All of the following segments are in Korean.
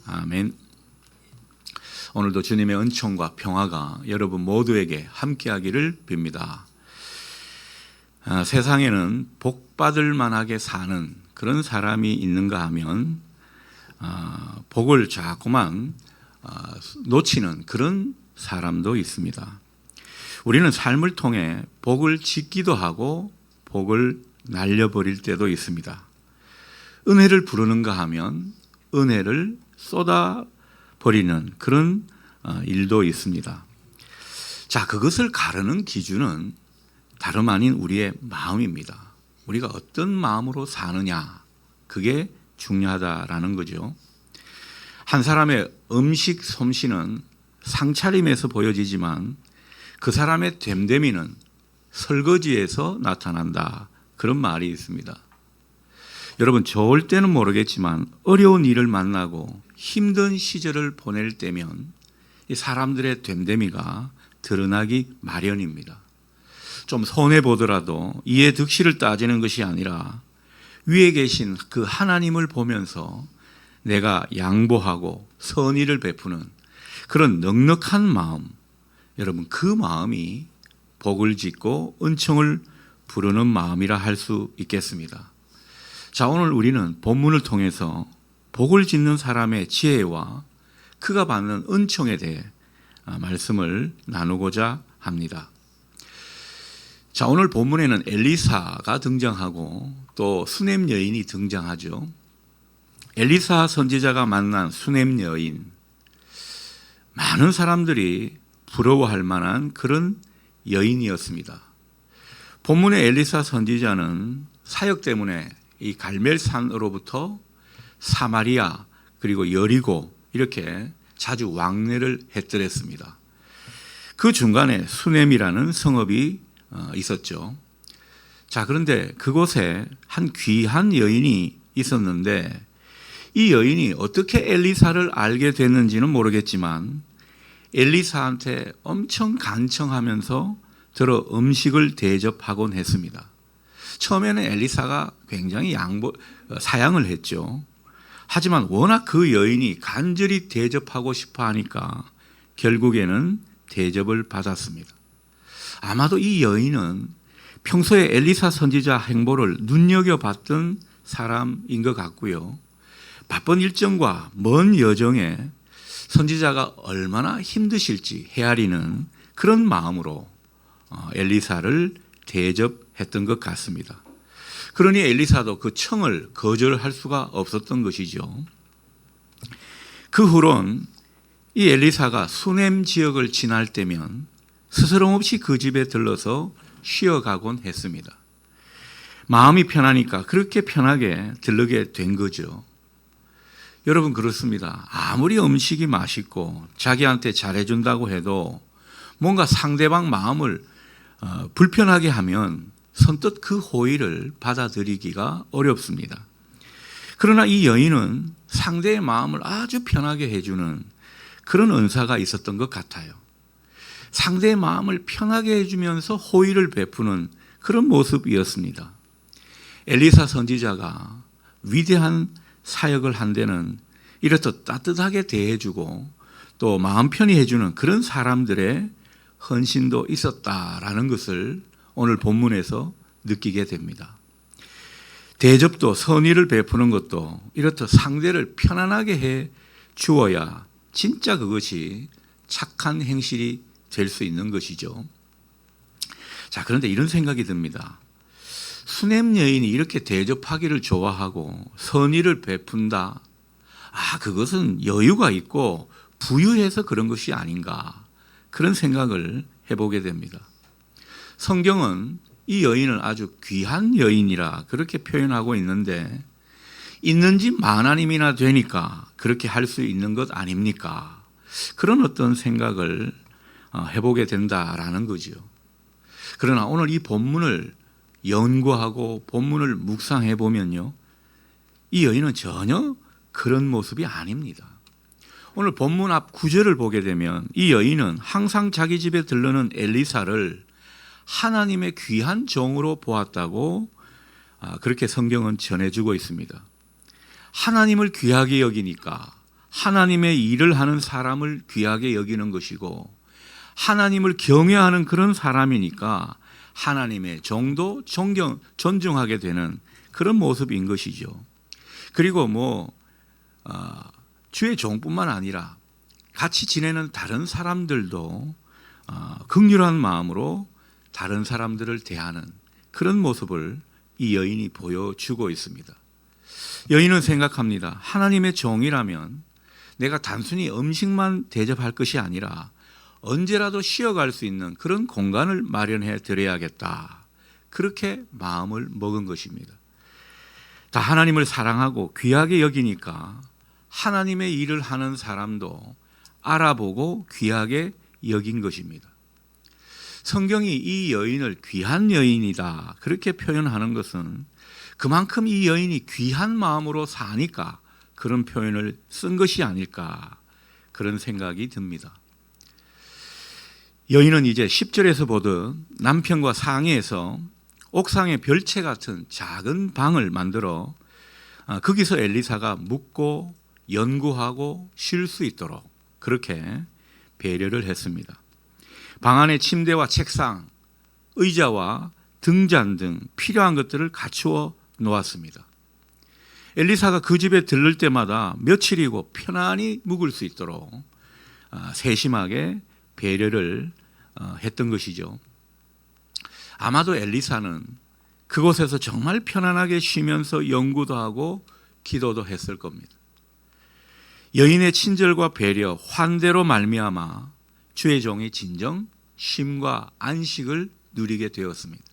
아멘. 오늘도 주님의 은총과 평화가 여러분 모두에게 함께하기를 빕니다. 세상에는 복받을 만하게 사는 그런 사람이 있는가 하면 복을 자꾸만 놓치는 그런 사람도 있습니다. 우리는 삶을 통해 복을 짓기도 하고 복을 날려버릴 때도 있습니다. 은혜를 부르는가 하면 은혜를 쏟아버리는 그런 일도 있습니다. 자, 그것을 가르는 기준은 다름 아닌 우리의 마음입니다. 우리가 어떤 마음으로 사느냐, 그게 중요하다라는 거죠. 한 사람의 음식 솜씨는 상차림에서 보여지지만 그 사람의 됨됨이는 설거지에서 나타난다, 그런 말이 있습니다. 여러분, 좋을 때는 모르겠지만 어려운 일을 만나고 힘든 시절을 보낼 때면 이 사람들의 됨됨이가 드러나기 마련입니다. 좀 손해보더라도 이해 득실을 따지는 것이 아니라 위에 계신 그 하나님을 보면서 내가 양보하고 선의를 베푸는 그런 넉넉한 마음, 여러분, 그 마음이 복을 짓고 은총을 부르는 마음이라 할 수 있겠습니다. 자, 오늘 우리는 본문을 통해서 복을 짓는 사람의 지혜와 그가 받는 은총에 대해 말씀을 나누고자 합니다. 자, 오늘 본문에는 엘리사가 등장하고 또 수넴 여인이 등장하죠. 엘리사 선지자가 만난 수넴 여인, 많은 사람들이 부러워할 만한 그런 여인이었습니다. 본문의 엘리사 선지자는 사역 때문에 이 갈멜산으로부터 사마리아 그리고 여리고 이렇게 자주 왕래를 했더랬습니다. 그 중간에 수넴이라는 성읍이 있었죠. 자, 그런데 그곳에 한 귀한 여인이 있었는데 이 여인이 어떻게 엘리사를 알게 됐는지는 모르겠지만 엘리사한테 엄청 간청하면서 들어 음식을 대접하곤 했습니다. 처음에는 엘리사가 굉장히 사양을 했죠. 하지만 워낙 그 여인이 간절히 대접하고 싶어 하니까 결국에는 대접을 받았습니다. 아마도 이 여인은 평소에 엘리사 선지자 행보를 눈여겨봤던 사람인 것 같고요. 바쁜 일정과 먼 여정에 선지자가 얼마나 힘드실지 헤아리는 그런 마음으로 엘리사를 대접했던 것 같습니다. 그러니 엘리사도 그 청을 거절할 수가 없었던 것이죠. 그 후론 이 엘리사가 수넴 지역을 지날 때면 스스럼 없이 그 집에 들러서 쉬어가곤 했습니다. 마음이 편하니까 그렇게 편하게 들르게 된 거죠. 여러분, 그렇습니다. 아무리 음식이 맛있고 자기한테 잘해준다고 해도 뭔가 상대방 마음을 불편하게 하면 선뜻 그 호의를 받아들이기가 어렵습니다. 그러나 이 여인은 상대의 마음을 아주 편하게 해주는 그런 은사가 있었던 것 같아요. 상대의 마음을 편하게 해주면서 호의를 베푸는 그런 모습이었습니다. 엘리사 선지자가 위대한 사역을 한 데는 이렇듯 따뜻하게 대해주고 또 마음 편히 해주는 그런 사람들의 헌신도 있었다라는 것을 오늘 본문에서 느끼게 됩니다. 대접도 선의를 베푸는 것도 이렇듯 상대를 편안하게 해 주어야 진짜 그것이 착한 행실이 될 수 있는 것이죠. 자, 그런데 이런 생각이 듭니다. 수넴 여인이 이렇게 대접하기를 좋아하고 선의를 베푼다. 그것은 여유가 있고 부유해서 그런 것이 아닌가. 그런 생각을 해보게 됩니다. 성경은 이 여인을 아주 귀한 여인이라 그렇게 표현하고 있는데 있는 집 만한임이나 되니까 그렇게 할 수 있는 것 아닙니까? 그런 어떤 생각을 해보게 된다라는 거죠. 그러나 오늘 이 본문을 연구하고 본문을 묵상해 보면요, 이 여인은 전혀 그런 모습이 아닙니다. 오늘 본문 앞 9절을 보게 되면 이 여인은 항상 자기 집에 들르는 엘리사를 하나님의 귀한 종으로 보았다고 그렇게 성경은 전해주고 있습니다. 하나님을 귀하게 여기니까 하나님의 일을 하는 사람을 귀하게 여기는 것이고 하나님을 경외하는 그런 사람이니까 하나님의 종도 존중하게 되는 그런 모습인 것이죠. 그리고 주의 종뿐만 아니라 같이 지내는 다른 사람들도 긍휼한 마음으로 다른 사람들을 대하는 그런 모습을 이 여인이 보여주고 있습니다. 여인은 생각합니다. 하나님의 종이라면 내가 단순히 음식만 대접할 것이 아니라 언제라도 쉬어갈 수 있는 그런 공간을 마련해 드려야겠다. 그렇게 마음을 먹은 것입니다. 다 하나님을 사랑하고 귀하게 여기니까 하나님의 일을 하는 사람도 알아보고 귀하게 여긴 것입니다. 성경이 이 여인을 귀한 여인이다 그렇게 표현하는 것은 그만큼 이 여인이 귀한 마음으로 사니까 그런 표현을 쓴 것이 아닐까 그런 생각이 듭니다. 여인은 이제 10절에서 보듯 남편과 상의해서 옥상에 별채 같은 작은 방을 만들어 거기서 엘리사가 묵고 연구하고 쉴 수 있도록 그렇게 배려를 했습니다. 방 안에 침대와 책상, 의자와 등잔 등 필요한 것들을 갖추어 놓았습니다. 엘리사가 그 집에 들를 때마다 며칠이고 편안히 묵을 수 있도록 세심하게 배려를 했던 것이죠. 아마도 엘리사는 그곳에서 정말 편안하게 쉬면서 연구도 하고 기도도 했을 겁니다. 여인의 친절과 배려, 환대로 말미암아 주의 종이 진정 쉼과 안식을 누리게 되었습니다.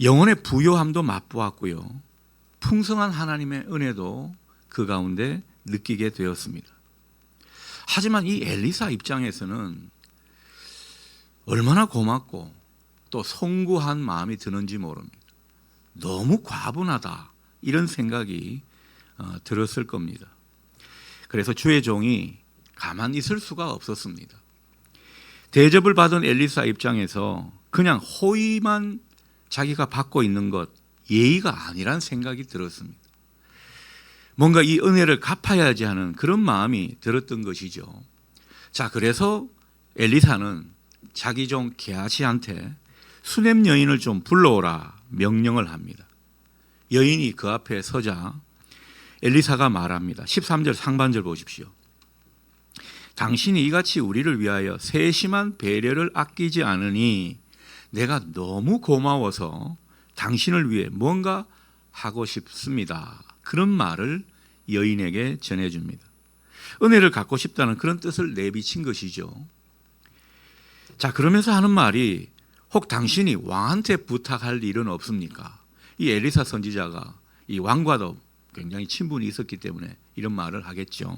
영혼의 부요함도 맛보았고요. 풍성한 하나님의 은혜도 그 가운데 느끼게 되었습니다. 하지만 이 엘리사 입장에서는 얼마나 고맙고 또 송구한 마음이 드는지 모릅니다. 너무 과분하다 이런 생각이 들었을 겁니다. 그래서 주의 종이 가만히 있을 수가 없었습니다. 대접을 받은 엘리사 입장에서 그냥 호의만 자기가 받고 있는 것 예의가 아니란 생각이 들었습니다. 뭔가 이 은혜를 갚아야지 하는 그런 마음이 들었던 것이죠. 자, 그래서 엘리사는 자기 종 게하시한테 수넴 여인을 좀 불러오라 명령을 합니다. 여인이 그 앞에 서자 엘리사가 말합니다. 13절 상반절 보십시오. 당신이 이같이 우리를 위하여 세심한 배려를 아끼지 않으니 내가 너무 고마워서 당신을 위해 뭔가 하고 싶습니다. 그런 말을 여인에게 전해줍니다. 은혜를 갖고 싶다는 그런 뜻을 내비친 것이죠. 자, 그러면서 하는 말이 혹 당신이 왕한테 부탁할 일은 없습니까? 이 엘리사 선지자가 이 왕과도 굉장히 친분이 있었기 때문에 이런 말을 하겠죠.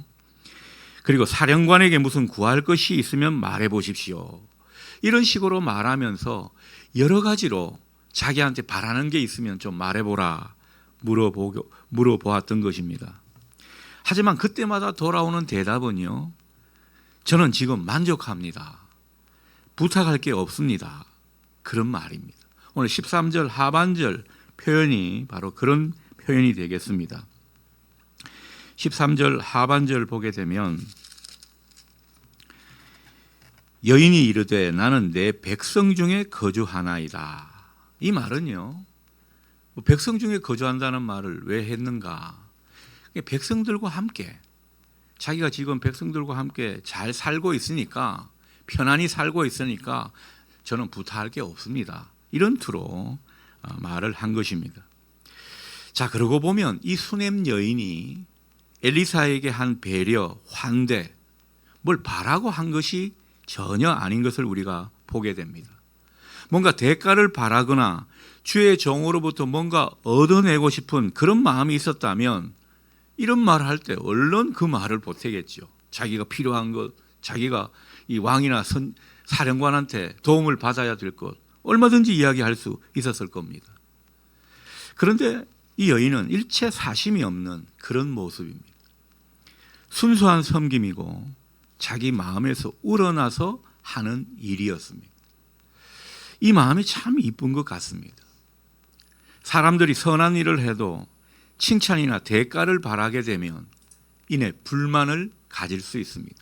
그리고 사령관에게 무슨 구할 것이 있으면 말해 보십시오. 이런 식으로 말하면서 여러 가지로 자기한테 바라는 게 있으면 좀 말해보라 물어보았던 것입니다. 하지만 그때마다 돌아오는 대답은요, 저는 지금 만족합니다. 부탁할 게 없습니다. 그런 말입니다. 오늘 13절 하반절 표현이 바로 그런 표현이 되겠습니다. 13절 하반절 보게 되면 여인이 이르되 나는 내 백성 중에 거주하나이다. 이 말은요, 백성 중에 거주한다는 말을 왜 했는가? 백성들과 함께, 자기가 지금 백성들과 함께 잘 살고 있으니까, 편안히 살고 있으니까 저는 부탁할 게 없습니다. 이런 투로 말을 한 것입니다. 자, 그러고 보면 이 수넴 여인이 엘리사에게 한 배려, 환대, 뭘 바라고 한 것이 전혀 아닌 것을 우리가 보게 됩니다. 뭔가 대가를 바라거나 주의 종으로부터 뭔가 얻어내고 싶은 그런 마음이 있었다면 이런 말을 할 때 얼른 그 말을 보태겠죠. 자기가 필요한 것, 자기가 이 왕이나 사령관한테 도움을 받아야 될 것 얼마든지 이야기할 수 있었을 겁니다. 그런데 이 여인은 일체 사심이 없는 그런 모습입니다. 순수한 섬김이고 자기 마음에서 우러나서 하는 일이었습니다. 이 마음이 참 이쁜 것 같습니다. 사람들이 선한 일을 해도 칭찬이나 대가를 바라게 되면 인해 불만을 가질 수 있습니다.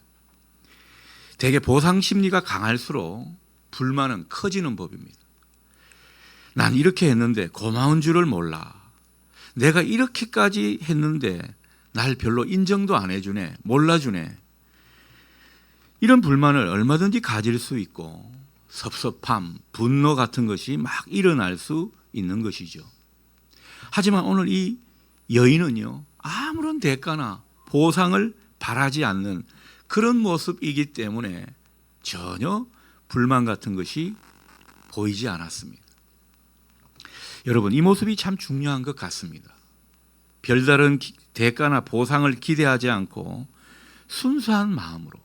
대개 보상 심리가 강할수록 불만은 커지는 법입니다. 난 이렇게 했는데 고마운 줄을 몰라. 내가 이렇게까지 했는데 날 별로 인정도 안 해주네, 몰라주네. 이런 불만을 얼마든지 가질 수 있고 섭섭함, 분노 같은 것이 막 일어날 수 있는 것이죠. 하지만 오늘 이 여인은요, 아무런 대가나 보상을 바라지 않는 그런 모습이기 때문에 전혀 불만 같은 것이 보이지 않았습니다. 여러분, 이 모습이 참 중요한 것 같습니다. 별다른 대가나 보상을 기대하지 않고 순수한 마음으로,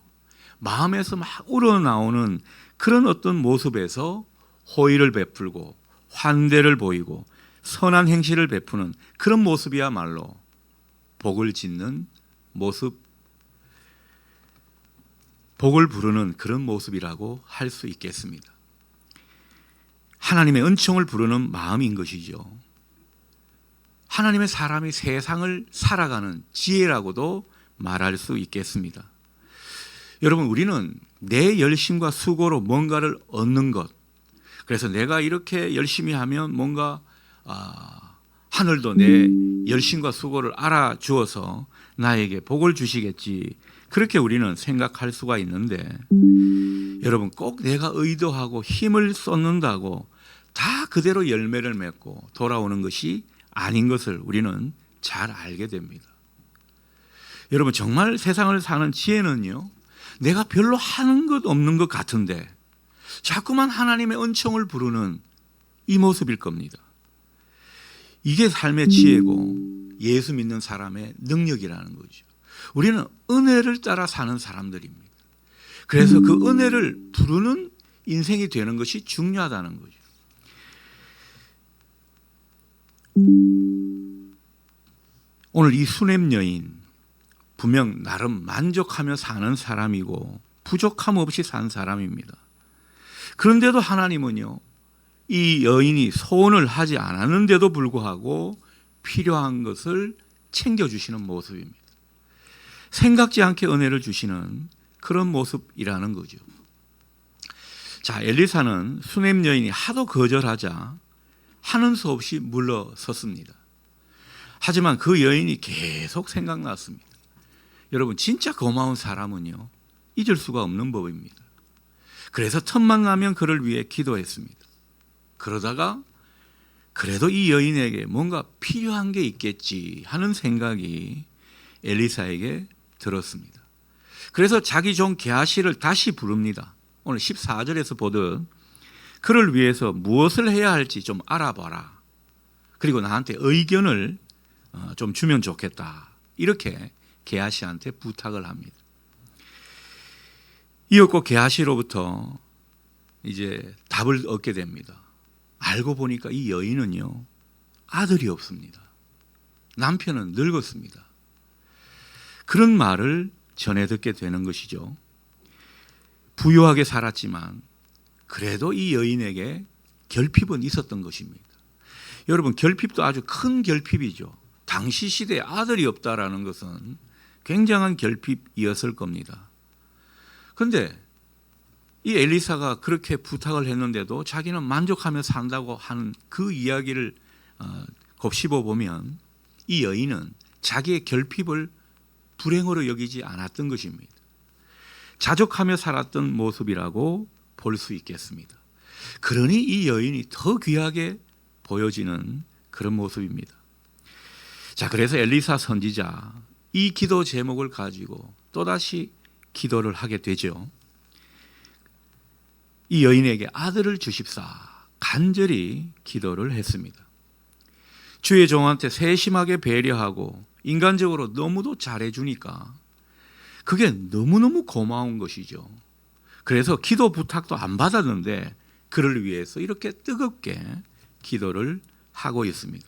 마음에서 막 우러나오는 그런 어떤 모습에서 호의를 베풀고 환대를 보이고 선한 행실을 베푸는 그런 모습이야말로 복을 짓는 모습, 복을 부르는 그런 모습이라고 할 수 있겠습니다. 하나님의 은총을 부르는 마음인 것이죠. 하나님의 사람이 세상을 살아가는 지혜라고도 말할 수 있겠습니다. 여러분, 우리는 내 열심과 수고로 뭔가를 얻는 것, 그래서 내가 이렇게 열심히 하면 뭔가 하늘도 내 열심과 수고를 알아주어서 나에게 복을 주시겠지, 그렇게 우리는 생각할 수가 있는데, 여러분, 꼭 내가 의도하고 힘을 쏟는다고 다 그대로 열매를 맺고 돌아오는 것이 아닌 것을 우리는 잘 알게 됩니다. 여러분, 정말 세상을 사는 지혜는요, 내가 별로 하는 것 없는 것 같은데 자꾸만 하나님의 은총을 부르는 이 모습일 겁니다. 이게 삶의 지혜고 예수 믿는 사람의 능력이라는 거죠. 우리는 은혜를 따라 사는 사람들입니다. 그래서 그 은혜를 부르는 인생이 되는 것이 중요하다는 거죠. 오늘 이 수넴 여인, 분명 나름 만족하며 사는 사람이고 부족함 없이 산 사람입니다. 그런데도 하나님은요, 이 여인이 소원을 하지 않았는데도 불구하고 필요한 것을 챙겨주시는 모습입니다. 생각지 않게 은혜를 주시는 그런 모습이라는 거죠. 자, 엘리사는 수넴 여인이 하도 거절하자 하는 수 없이 물러섰습니다. 하지만 그 여인이 계속 생각났습니다. 여러분, 진짜 고마운 사람은요, 잊을 수가 없는 법입니다. 그래서 틈만 나면 그를 위해 기도했습니다. 그러다가 그래도 이 여인에게 뭔가 필요한 게 있겠지 하는 생각이 엘리사에게 들었습니다. 그래서 자기 종 게하시를 다시 부릅니다. 오늘 14절에서 보듯 그를 위해서 무엇을 해야 할지 좀 알아봐라. 그리고 나한테 의견을 좀 주면 좋겠다. 이렇게 게하시한테 부탁을 합니다. 이었고 게하시로부터 이제 답을 얻게 됩니다. 알고 보니까 이 여인은요, 아들이 없습니다. 남편은 늙었습니다. 그런 말을 전해 듣게 되는 것이죠. 부유하게 살았지만 그래도 이 여인에게 결핍은 있었던 것입니다. 여러분, 결핍도 아주 큰 결핍이죠. 당시 시대에 아들이 없다라는 것은 굉장한 결핍이었을 겁니다. 그런데 이 엘리사가 그렇게 부탁을 했는데도 자기는 만족하며 산다고 하는 그 이야기를 곱씹어 보면 이 여인은 자기의 결핍을 불행으로 여기지 않았던 것입니다. 자족하며 살았던 모습이라고 볼 수 있겠습니다. 그러니 이 여인이 더 귀하게 보여지는 그런 모습입니다. 자, 그래서 엘리사 선지자 이 기도 제목을 가지고 또다시 기도를 하게 되죠. 이 여인에게 아들을 주십사 간절히 기도를 했습니다. 주의 종한테 세심하게 배려하고 인간적으로 너무도 잘해주니까 그게 너무너무 고마운 것이죠. 그래서 기도 부탁도 안 받았는데 그를 위해서 이렇게 뜨겁게 기도를 하고 있습니다.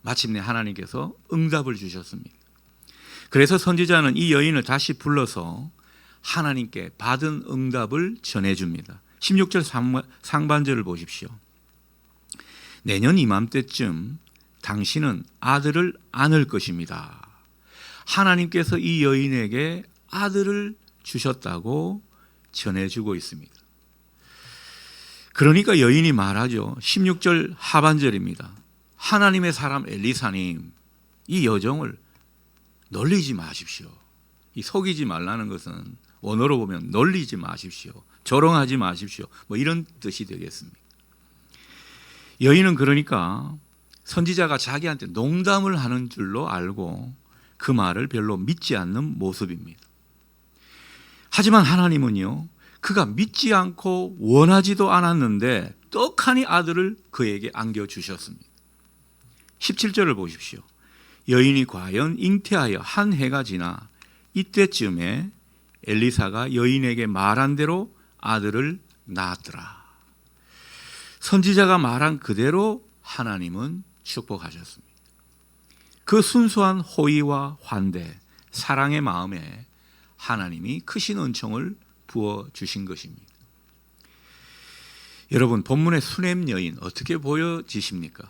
마침내 하나님께서 응답을 주셨습니다. 그래서 선지자는 이 여인을 다시 불러서 하나님께 받은 응답을 전해줍니다. 16절 상반절을 보십시오. 내년 이맘때쯤 당신은 아들을 안을 것입니다. 하나님께서 이 여인에게 아들을 주셨다고 전해주고 있습니다. 그러니까 여인이 말하죠. 16절 하반절입니다. 하나님의 사람 엘리사님, 이 여종을 놀리지 마십시오. 이 속이지 말라는 것은 원어로 보면 놀리지 마십시오. 조롱하지 마십시오. 뭐 이런 뜻이 되겠습니다. 여인은 그러니까 선지자가 자기한테 농담을 하는 줄로 알고 그 말을 별로 믿지 않는 모습입니다. 하지만 하나님은요, 그가 믿지 않고 원하지도 않았는데 떡하니 아들을 그에게 안겨주셨습니다. 17절을 보십시오. 여인이 과연 잉태하여 한 해가 지나 이때쯤에 엘리사가 여인에게 말한 대로 아들을 낳았더라. 선지자가 말한 그대로 하나님은 축복하셨습니다. 그 순수한 호의와 환대, 사랑의 마음에 하나님이 크신 은총을 부어주신 것입니다. 여러분, 본문의 수냄 여인 어떻게 보여지십니까?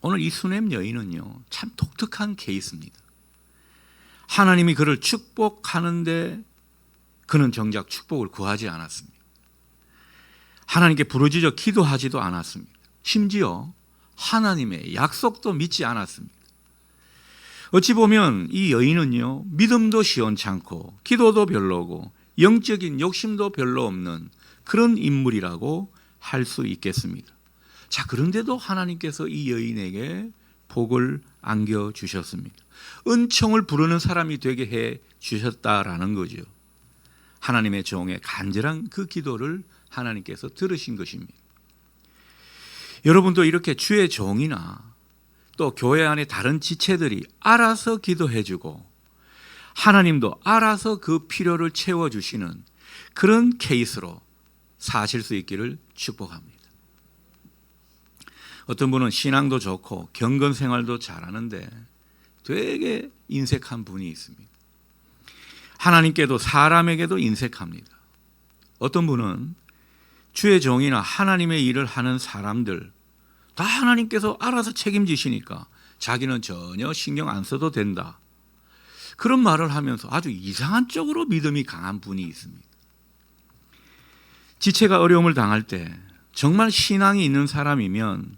오늘 이 수냄 여인은요, 참 독특한 케이스입니다. 하나님이 그를 축복하는데 그는 정작 축복을 구하지 않았습니다. 하나님께 부르짖어 기도하지도 않았습니다. 심지어 하나님의 약속도 믿지 않았습니다. 어찌 보면 이 여인은요, 믿음도 시원찮고 기도도 별로고 영적인 욕심도 별로 없는 그런 인물이라고 할 수 있겠습니다. 자, 그런데도 하나님께서 이 여인에게 복을 안겨주셨습니다. 은총을 부르는 사람이 되게 해 주셨다라는 거죠. 하나님의 종의 간절한 그 기도를 하나님께서 들으신 것입니다. 여러분도 이렇게 주의 종이나 또 교회 안에 다른 지체들이 알아서 기도해주고 하나님도 알아서 그 필요를 채워주시는 그런 케이스로 사실 수 있기를 축복합니다. 어떤 분은 신앙도 좋고 경건 생활도 잘하는데 되게 인색한 분이 있습니다. 하나님께도 사람에게도 인색합니다. 어떤 분은 주의 종이나 하나님의 일을 하는 사람들 다 하나님께서 알아서 책임지시니까 자기는 전혀 신경 안 써도 된다. 그런 말을 하면서 아주 이상한 쪽으로 믿음이 강한 분이 있습니다. 지체가 어려움을 당할 때 정말 신앙이 있는 사람이면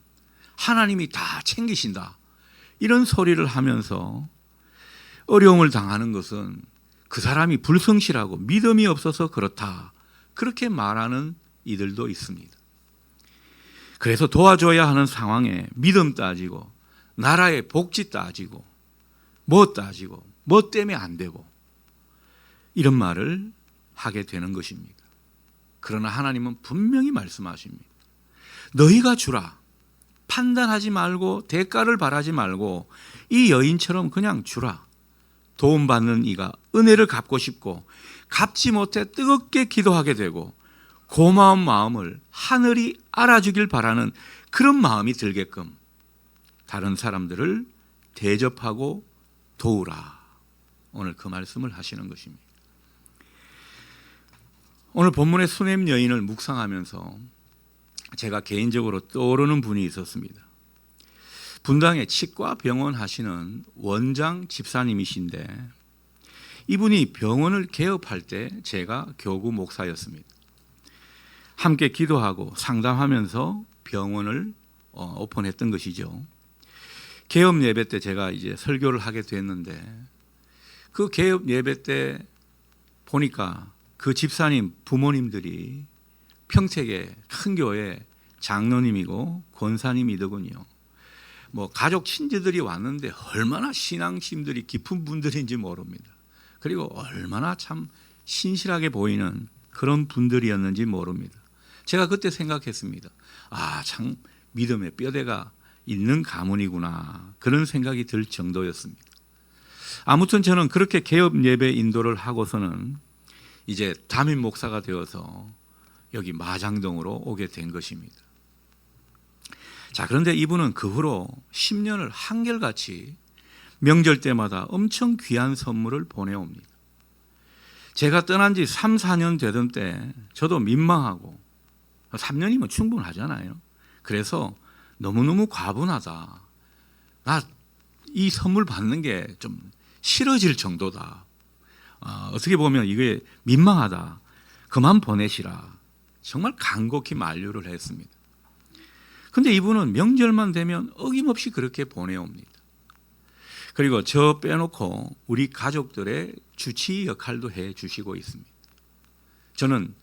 하나님이 다 챙기신다. 이런 소리를 하면서 어려움을 당하는 것은 그 사람이 불성실하고 믿음이 없어서 그렇다. 그렇게 말하는 이들도 있습니다. 그래서 도와줘야 하는 상황에 믿음 따지고 나라의 복지 따지고 뭐 따지고 뭐 때문에 안 되고 이런 말을 하게 되는 것입니다. 그러나 하나님은 분명히 말씀하십니다. 너희가 주라. 판단하지 말고 대가를 바라지 말고 이 여인처럼 그냥 주라. 도움받는 이가 은혜를 갚고 싶고 갚지 못해 뜨겁게 기도하게 되고 고마운 마음을 하늘이 알아주길 바라는 그런 마음이 들게끔 다른 사람들을 대접하고 도우라. 오늘 그 말씀을 하시는 것입니다. 오늘 본문의 수냄 여인을 묵상하면서 제가 개인적으로 떠오르는 분이 있었습니다. 분당에 치과 병원 하시는 원장 집사님이신데 이분이 병원을 개업할 때 제가 교구 목사였습니다. 함께 기도하고 상담하면서 병원을 오픈했던 것이죠. 개업 예배 때 제가 이제 설교를 하게 됐는데 그 개업 예배 때 보니까 그 집사님 부모님들이 평택의 큰 교회 장로님이고 권사님이더군요. 뭐 가족 친지들이 왔는데 얼마나 신앙심들이 깊은 분들인지 모릅니다. 그리고 얼마나 참 신실하게 보이는 그런 분들이었는지 모릅니다. 제가 그때 생각했습니다. 아, 참 믿음의 뼈대가 있는 가문이구나. 그런 생각이 들 정도였습니다. 아무튼 저는 그렇게 개업 예배 인도를 하고서는 이제 담임 목사가 되어서 여기 마장동으로 오게 된 것입니다. 자, 그런데 이분은 그 후로 10년을 한결같이 명절 때마다 엄청 귀한 선물을 보내옵니다. 제가 떠난 지 3, 4년 되던 때 저도 민망하고 3년이면 충분하잖아요. 그래서 너무너무 과분하다. 나 이 선물 받는 게 좀 싫어질 정도다. 어떻게 보면 이게 민망하다. 그만 보내시라. 정말 간곡히 만류를 했습니다. 근데 이분은 명절만 되면 어김없이 그렇게 보내옵니다. 그리고 저 빼놓고 우리 가족들의 주치 역할도 해 주시고 있습니다. 저는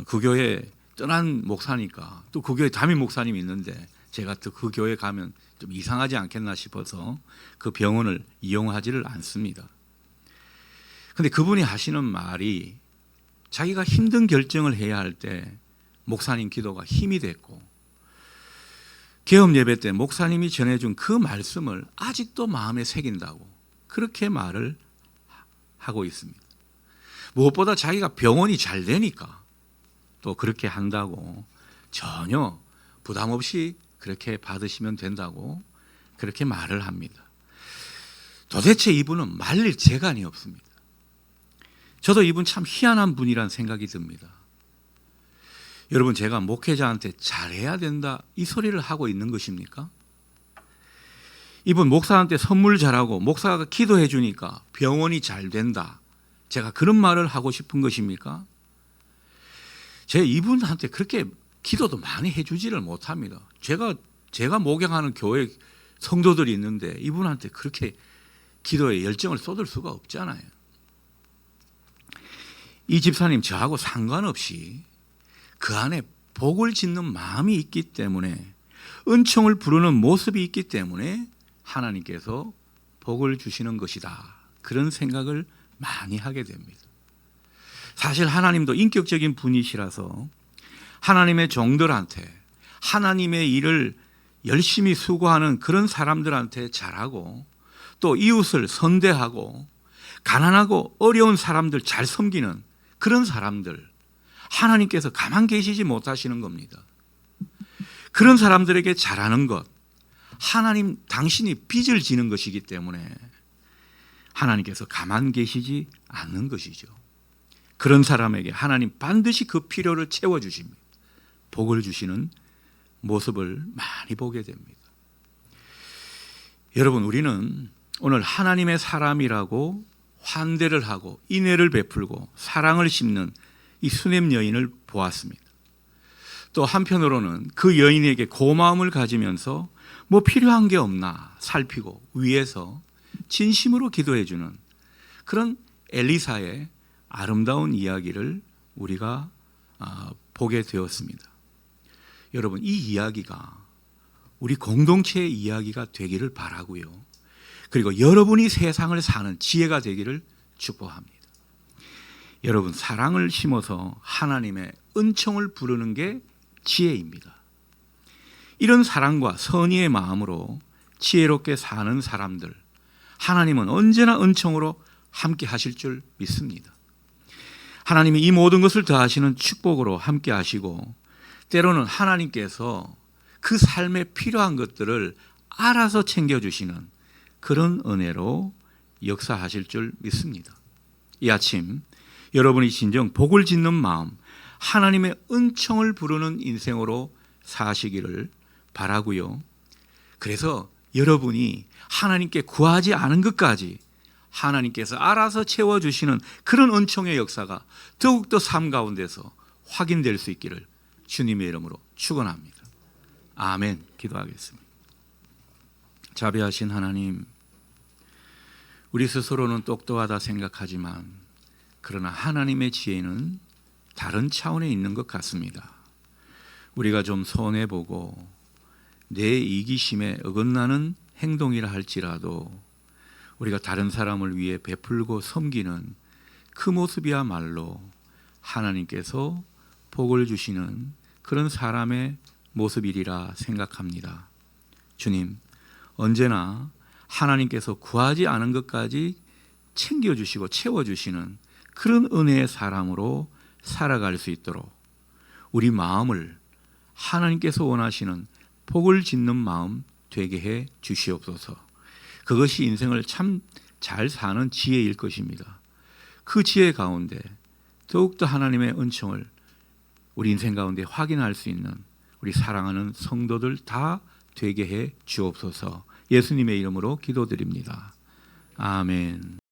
그 교회 떠난 목사니까 또 그 교회 담임 목사님이 있는데 제가 또 그 교회 가면 좀 이상하지 않겠나 싶어서 그 병원을 이용하지를 않습니다. 근데 그분이 하시는 말이 자기가 힘든 결정을 해야 할 때 목사님 기도가 힘이 됐고 개업 예배 때 목사님이 전해준 그 말씀을 아직도 마음에 새긴다고 그렇게 말을 하고 있습니다. 무엇보다 자기가 병원이 잘 되니까 또 그렇게 한다고 전혀 부담 없이 그렇게 받으시면 된다고 그렇게 말을 합니다. 도대체 이분은 말릴 재간이 없습니다. 저도 이분 참 희한한 분이란 생각이 듭니다. 여러분, 제가 목회자한테 잘해야 된다 이 소리를 하고 있는 것입니까? 이분 목사한테 선물 잘하고 목사가 기도해 주니까 병원이 잘 된다, 제가 그런 말을 하고 싶은 것입니까? 제가 이분한테 그렇게 기도도 많이 해주지를 못합니다. 제가 목양하는 교회 성도들이 있는데 이분한테 그렇게 기도에 열정을 쏟을 수가 없잖아요. 이 집사님 저하고 상관없이 그 안에 복을 짓는 마음이 있기 때문에, 은총을 부르는 모습이 있기 때문에 하나님께서 복을 주시는 것이다, 그런 생각을 많이 하게 됩니다. 사실 하나님도 인격적인 분이시라서 하나님의 종들한테, 하나님의 일을 열심히 수고하는 그런 사람들한테 잘하고, 또 이웃을 선대하고 가난하고 어려운 사람들 잘 섬기는 그런 사람들, 하나님께서 가만 계시지 못하시는 겁니다. 그런 사람들에게 잘하는 것, 하나님 당신이 빚을 지는 것이기 때문에 하나님께서 가만 계시지 않는 것이죠. 그런 사람에게 하나님 반드시 그 필요를 채워주십니다. 복을 주시는 모습을 많이 보게 됩니다. 여러분, 우리는 오늘 하나님의 사람이라고 환대를 하고 인애를 베풀고 사랑을 심는 이 수넴 여인을 보았습니다. 또 한편으로는 그 여인에게 고마움을 가지면서 뭐 필요한 게 없나 살피고 위에서 진심으로 기도해 주는 그런 엘리사의 아름다운 이야기를 우리가 보게 되었습니다. 여러분, 이 이야기가 우리 공동체의 이야기가 되기를 바라고요. 그리고 여러분이 세상을 사는 지혜가 되기를 축복합니다. 여러분, 사랑을 심어서 하나님의 은총을 부르는 게 지혜입니다. 이런 사랑과 선의의 마음으로 지혜롭게 사는 사람들, 하나님은 언제나 은총으로 함께 하실 줄 믿습니다. 하나님이 이 모든 것을 더하시는 축복으로 함께 하시고, 때로는 하나님께서 그 삶에 필요한 것들을 알아서 챙겨주시는 그런 은혜로 역사하실 줄 믿습니다. 이 아침 여러분이 진정 복을 짓는 마음, 하나님의 은총을 부르는 인생으로 사시기를 바라고요. 그래서 여러분이 하나님께 구하지 않은 것까지 하나님께서 알아서 채워주시는 그런 은총의 역사가 더욱더 삶 가운데서 확인될 수 있기를 주님의 이름으로 축원합니다. 아멘. 기도하겠습니다. 자비하신 하나님, 우리 스스로는 똑똑하다 생각하지만 그러나 하나님의 지혜는 다른 차원에 있는 것 같습니다. 우리가 좀 손해보고 내 이기심에 어긋나는 행동이라 할지라도 우리가 다른 사람을 위해 베풀고 섬기는 그 모습이야말로 하나님께서 복을 주시는 그런 사람의 모습이리라 생각합니다. 주님, 언제나 하나님께서 구하지 않은 것까지 챙겨주시고 채워주시는 그런 은혜의 사람으로 살아갈 수 있도록 우리 마음을 하나님께서 원하시는 복을 짓는 마음 되게 해 주시옵소서. 그것이 인생을 참 잘 사는 지혜일 것입니다. 그 지혜 가운데 더욱더 하나님의 은총을 우리 인생 가운데 확인할 수 있는 우리 사랑하는 성도들 다 되게 해 주옵소서. 예수님의 이름으로 기도드립니다. 아멘.